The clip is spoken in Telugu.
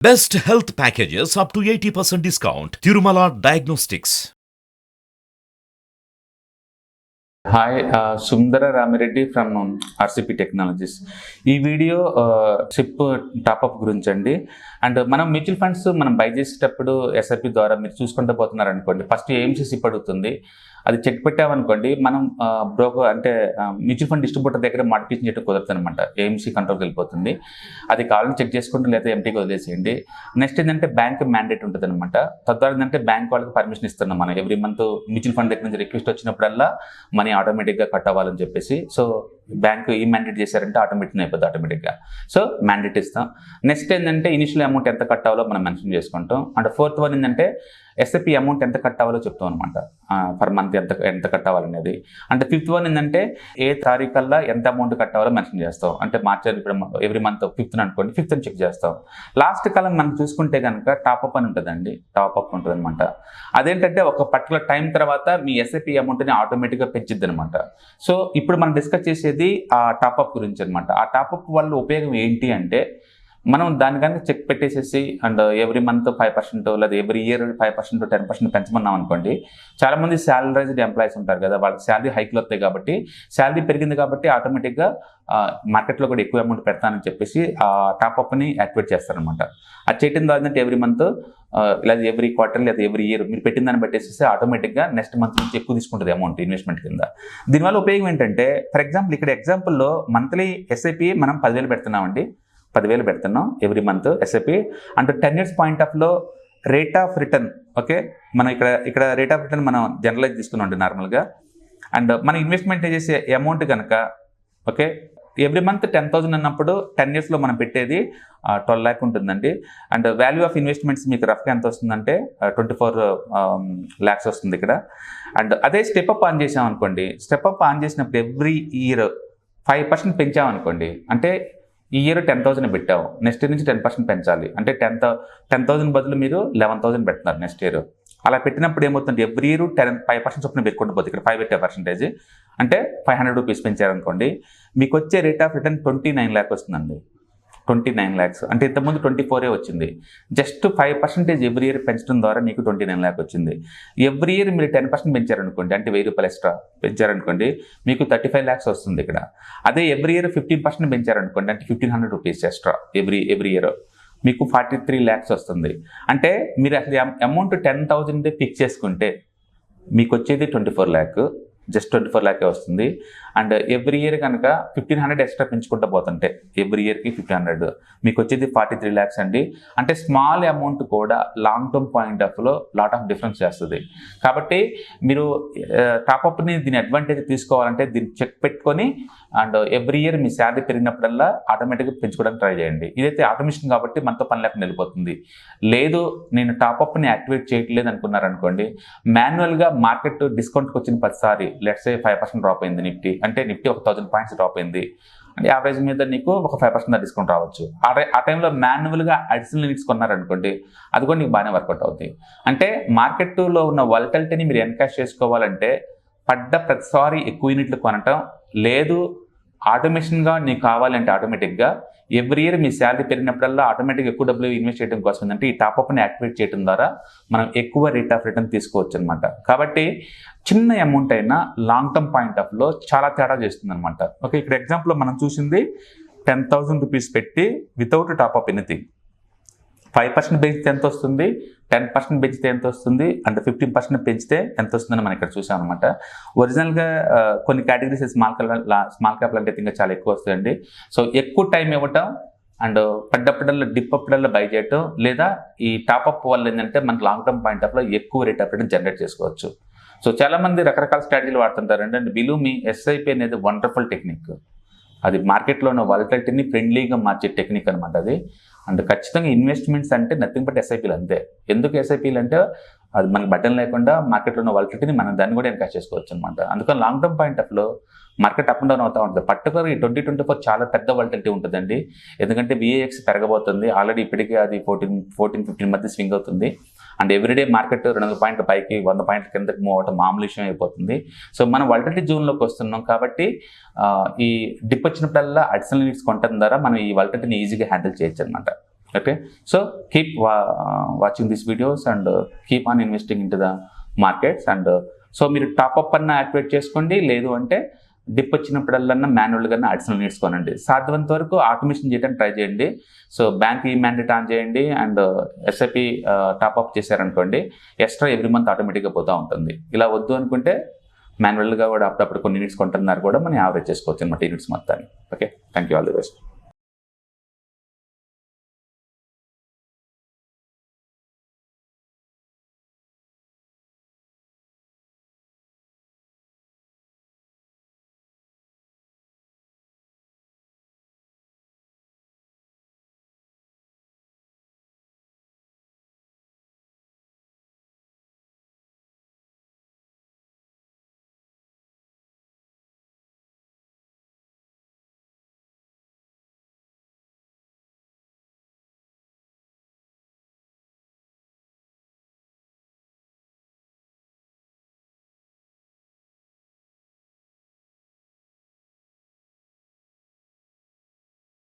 Best health packages up to 80% discount. Tirumala Diagnostics. Hi Sundara Ramireddy from RCP technologies. ఈ వీడియో సిప్ టాప్అప్ గురించి అండి. అండ్ మనం మ్యూచువల్ ఫండ్స్ మనం బై చేసేటప్పుడు ఎస్ఐపి ద్వారా మీరు చూసుకుంటూ పోతున్నారు అనుకోండి, ఫస్ట్ ఏఎంసీ సిప్ అడుగుతుంది. అది చెక్ పెట్టామనుకోండి, మనం బ్రోకర్ అంటే మ్యూచువల్ ఫండ్ డిస్ట్రిబ్యూటర్ దగ్గర మాడిఫికేషన్ చేయడం కుదరదు అనమాట. ఏఎంసీ కంట్రోల్కి వెళ్ళిపోతుంది. అది కావాలని చెక్ చేసుకుంటూ లేదా ఎంటీకి వదిలేసేయండి. నెక్స్ట్ ఏంటంటే బ్యాంక్ మ్యాండేట్ ఉంటుంది అనమాట. తద్వారా ఏంటంటే బ్యాంక్ వాళ్ళకి పర్మిషన్ ఇస్తున్నాం మనం. ఎవ్రీ మంత్ మ్యూచువల్ ఫండ్ దగ్గర నుంచి రిక్వెస్ట్ వచ్చినప్పుడల్లా మనీ ఆటోమేటిక్గా కట్ అవ్వాలని చెప్పేసి, సో బ్యాంక్ ఈ మ్యాండేట్ చేశారంటే ఆటోమేటిక్ అయిపోతుంది ఆటోమేటిక్గా. సో మ్యాండేట్ ఇస్తాం. నెక్స్ట్ ఏంటంటే ఇనిషియల్ అమౌంట్ ఎంత కట్ అవ్వాలో మనం మెన్షన్ చేసుకుంటాం. అండ్ ఫోర్త్ వన్ ఏంటంటే ఎస్ఐపి అమౌంట్ ఎంత కట్ అవ్వాలో చెప్తాం అనమాట. పర్ మంత్ ఎంత కట్ అవ్వాలనేది. అంటే ఫిఫ్త్ వన్ ఏంటంటే ఏ తారీఖల్లా ఎంత అమౌంట్ కట్ అవ్వాలో మెన్షన్ చేస్తాం. అంటే మార్చి ఇప్పుడు ఎవ్రీ మంత్ ఫిఫ్త్ అనుకోండి, ఫిఫ్త్ చెక్ చేస్తాం. లాస్ట్ కాలం మనం చూసుకుంటే కనుక టాప్అప్ అని ఉంటుందండి. టాప్అప్ ఉంటుంది అనమాట. అదేంటంటే ఒక పర్టికులర్ టైం తర్వాత మీ ఎస్ఐపి అమౌంట్ని ఆటోమేటిక్గా పెంచిద్ది అనమాట. సో ఇప్పుడు మనం డిస్కస్ చేసేది ఆ టాప్అప్ గురించి అనమాట. ఆ టాప్అప్ వల్ల ఉపయోగం ఏంటి అంటే, మనం దాని కనుక చెక్ పెట్టేసేసి అండ్ ఎవ్రీ మంత్ 5% లేదా ఎవ్రీ ఇయర్ 5% 10% పెంచమన్నాం అనుకోండి, చాలామంది శాలరైజ్డ్ ఎంప్లాయీస్ ఉంటారు కదా, వాళ్ళకి శాలరీ హైక్లు వస్తాయి కాబట్టి, శాలరీ పెరిగింది కాబట్టి ఆటోమేటిక్గా మార్కెట్లో కూడా ఎక్కువ అమౌంట్ పెడతానని చెప్పేసి ఆ టాప్అప్ని యాక్టివేట్ చేస్తారనమాట. అది చేయడం ద్వారా ఏంటంటే ఎవ్రీ మంత్ లేదా ఎవ్రీ క్వార్టర్ లేదా ఎవ్రీ ఇయర్ మీరు పెట్టిన దాన్ని బట్టేసేసి ఆటోమేటిక్గా నెక్స్ట్ మంత్ నుంచి ఎక్కువ తీసుకుంటుంది అమౌంట్ ఇన్వెస్ట్మెంట్ కింద. దీనివల్ల ఉపయోగం ఏంటంటే, ఫర్ ఎగ్జాంపుల్ ఇక్కడ ఎగ్జాంపుల్లో మంత్లీ ఎస్ఐపి మనం 10,000 పెడుతున్నామండి. 10,000 పెడుతున్నాం ఎవ్రీ మంత్ ఎస్ఐపి. అంటే 10 years పాయింట్ ఆఫ్లో రేట్ ఆఫ్ రిటర్న్, ఓకే, మనం ఇక్కడ రేట్ ఆఫ్ రిటర్న్ మనం జనరలైజ్ తీసుకున్నాం నార్మల్గా. అండ్ మన ఇన్వెస్ట్మెంట్ చేసే అమౌంట్ కనుక, ఓకే, ఎవ్రీ మంత్ 10,000 అన్నప్పుడు 10 yearsలో మనం పెట్టేది 12 lakh ఉంటుందండి. అండ్ వాల్యూ ఆఫ్ ఇన్వెస్ట్మెంట్స్ మీకు రఫ్గా ఎంత వస్తుందంటే 24 lakhs వస్తుంది ఇక్కడ. అండ్ అదే స్టెప్అప్ ఆన్ చేసాం అనుకోండి, స్టెప్అప్ ఆన్ చేసినప్పుడు ఎవ్రీ ఇయర్ 5% పెంచామనుకోండి, అంటే ఈ ఇయర్ 10,000 పెట్టావు, నెక్స్ట్ ఇయర్ నుంచి 10% పెంచాలి. అంటే 10,000 బదులు మీరు 11,000 పెడుతున్నారు నెక్స్ట్ ఇయర్. అలా పెట్టినప్పుడు ఏమవుతుంది, ఎవ్రీ ఇయర్ 5% చొప్పున పెట్టుకుంటూ పోతుంది. ఇక్కడ 5 పెట్టే పర్సెంటేజ్ అంటే 500 రూపీస్ పెంచారనుకోండి, మీకు వచ్చే రేట్ ఆఫ్ రిటర్న్ 29 lakh వస్తుందండి. 29 lakhs అంటే ఇంతకుముందు 24 వచ్చింది. జస్ట్ 5% ఎవ్రీ ఇయర్ పెంచడం ద్వారా మీకు 29 lakh వచ్చింది. ఎవ్రీ ఇయర్ మీరు 10% పెంచారనుకోండి, అంటే 1,000 రూపాయలు ఎక్స్ట్రా పెంచారనుకోండి, మీకు 35 lakhs వస్తుంది ఇక్కడ. అదే ఎవ్రీ ఇయర్ 15% పెంచారనుకోండి, అంటే 1,500 రూపీస్ ఎక్స్ట్రా ఎవ్రీ ఇయర్, మీకు 43 lakhs వస్తుంది. అంటే మీరు అసలు అమౌంట్ 10,000 ఫిక్స్ చేసుకుంటే మీకు వచ్చేది 24 lakh, జస్ట్ 24 lakh వస్తుంది. అండ్ ఎవ్రీ ఇయర్ కనుక 1,500 ఎక్స్ట్రా పెంచుకుంటూ పోతుంటే ఎవ్రీ ఇయర్కి 1,500, మీకు వచ్చేది 43 lakhs అండి. అంటే స్మాల్ అమౌంట్ కూడా లాంగ్ టర్మ్ పాయింట్ ఆఫ్లో లాట్ ఆఫ్ డిఫరెన్స్ చేస్తుంది. కాబట్టి మీరు టాప్అప్ని దీని అడ్వాంటేజ్ తీసుకోవాలంటే దీన్ని చెక్ పెట్టుకొని అండ్ ఎవ్రీ ఇయర్ మీ శాలరీ పెరిగినప్పుడల్లా ఆటోమేటిక్గా పెంచుకోవడానికి ట్రై చేయండి. ఇదైతే ఆటోమేషన్ కాబట్టి మనతో పని లేకుండా వెళ్ళిపోతుంది. లేదు నేను టాప్అప్ని యాక్టివేట్ చేయట్లేదు అనుకున్నారనుకోండి, మాన్యువల్గా మార్కెట్ డిస్కౌంట్కి వచ్చిన ప్రతిసారి లెట్స్ సే 5% డ్రాప్ అయింది నిఫ్టీ, అంటే నిఫ్టీ ఒక 1,000 points డ్రాప్ అయింది అంటే యావరేజ్ మీద నీకు ఒక 5% డిస్కౌంట్ రావచ్చు. ఆ టైంలో మాన్యువల్గా అడిషనల్ యూనిట్స్ కొన్నారనుకోండి, అది కూడా నీకు బాగానే వర్కౌట్ అవుతుంది. అంటే మార్కెట్లో ఉన్న వాలటిలిటీని మీరు ఎన్కాష్ చేసుకోవాలంటే పడ్డ ప్రతిసారి ఎక్కువ యూనిట్లు కొనటం, లేదు ఆటోమేషన్గా నీకు కావాలంటే ఆటోమేటిక్గా ఎవ్రీ ఇయర్ మీ శాలరీ పెరిగినప్పుడల్లా ఆటోమేటిక్గా ఎక్కువ డబ్బులు ఇన్వెస్ట్ చేయడం కోసం ఏంటంటే ఈ టాప్అప్ని యాక్టివేట్ చేయడం ద్వారా మనం ఎక్కువ రేట్ ఆఫ్ రిటర్న్ తీసుకోవచ్చు అనమాట. కాబట్టి చిన్న అమౌంట్ అయినా లాంగ్ టర్మ్ పాయింట్ ఆఫ్లో చాలా తేడా చేస్తుంది అనమాట. ఓకే, ఇక్కడ ఎగ్జాంపుల్లో మనం చూసింది 10,000 రూపీస్ పెట్టి వితౌట్ టాప్అప్ ఎనీథింగ్. 5% పెంచితే ఎంత వస్తుంది, 10% పెంచితే ఎంత వస్తుంది, అంటే 15% పెంచితే ఎంత వస్తుందని మనం ఇక్కడ చూసాం అనమాట. ఒరిజినల్గా కొన్ని కేటగిరీస్ స్మాల్ క్యాప్ అంటే ఇంకా చాలా ఎక్కువ వస్తాయండి. సో ఎక్కువ టైం ఇవ్వటం అండ్ పడ్డప్పుడల్లా డిప్ అప్పుడల్లా బై చేయటం, లేదా ఈ టాప్అప్ వల్ల ఏంటంటే మనకి లాంగ్ టర్మ్ పాయింట్ ఆఫ్లో ఎక్కువ రేట్ ఆఫ్ రిటర్న్ జనరేట్ చేసుకోవచ్చు. సో చాలామంది రకరకాల స్ట్రాటజీలు వాడుతుంటారండి. అండ్ బిలీవ్ మీ, ఎస్ఐపి అనేది వండర్ఫుల్ టెక్నిక్. అది మార్కెట్లో ఉన్న వాలటిలిటీని ఫ్రెండ్లీగా మార్చే టెక్నిక్ అనమాట అది. అండ్ ఖచ్చితంగా ఇన్వెస్ట్మెంట్స్ అంటే నథింగ్ బట్ ఎస్ఐపీలు అంతే. ఎందుకు ఎస్ఐపీలు అంటే అది మనకి బటన్ లేకుండా మార్కెట్లో ఉన్న వాలటిలిటీని మనం దాన్ని కూడా ఎన్కాష్ చేసుకోవచ్చు అనమాట. అందుకని లాంగ్ టర్మ్ పాయింట్ ఆఫ్లో మార్కెట్ అప్ అండ్ డౌన్ అవుతూ ఉంటుంది. పర్టికులర్ ఈ 2024 చాలా పెద్ద వాలటిలిటీ ఉంటుందండి. ఎందుకంటే విఏఎక్స్ పెరగబోతుంది. ఆల్రెడీ ఇప్పటికే అది 14-15 మధ్య స్వింగ్ అవుతుంది. అండ్ ఎవ్రీడే మార్కెట్ 200 పాయింట్ల పైకి 100 పాయింట్ల కిందకి మూవ్ అవటం మామూలు విషయం అయిపోతుంది. సో మనం వాలటిలిటీ జోన్లోకి వస్తున్నాం కాబట్టి ఈ డిప్ వచ్చినప్పుడల్లా అడిషనల్ యూనిట్స్ కొనడం ద్వారా మనం ఈ వాలటిలిటీని ఈజీగా హ్యాండిల్ చేయొచ్చు అనమాట. Okay, so keep watching this videos and keep on investing in to the markets. And so మీరు టాప్అప్ అన్న యాక్టివేట్ చేసుకోండి, లేదు అంటే డిప్ వచ్చినప్పుడల్లా మాన్యువల్గా అడిషనల్ నేర్చుకోనండి. సాధ్యమైనంత వరకు ఆటోమేషన్ చేయడానికి ట్రై చేయండి. సో బ్యాంక్ ఈ మ్యాండేట్ ఆన్ చేయండి అండ్ ఎస్ఐపి టాప్అప్ చేశారనుకోండి, ఎక్స్ట్రా ఎవ్రీ మంత్ ఆటోమేటిక్గా పోతూ ఉంటుంది. ఇలా వద్దు అనుకుంటే మాన్యువల్గా కూడా అప్పుడప్పుడు కొన్ని యూనిట్స్ కొంటున్నారు కూడా మనం యావరేజ్ చేసుకోవచ్చు అనమాట యూనిట్స్ మొత్తాన్ని. Okay, thank you, all the best.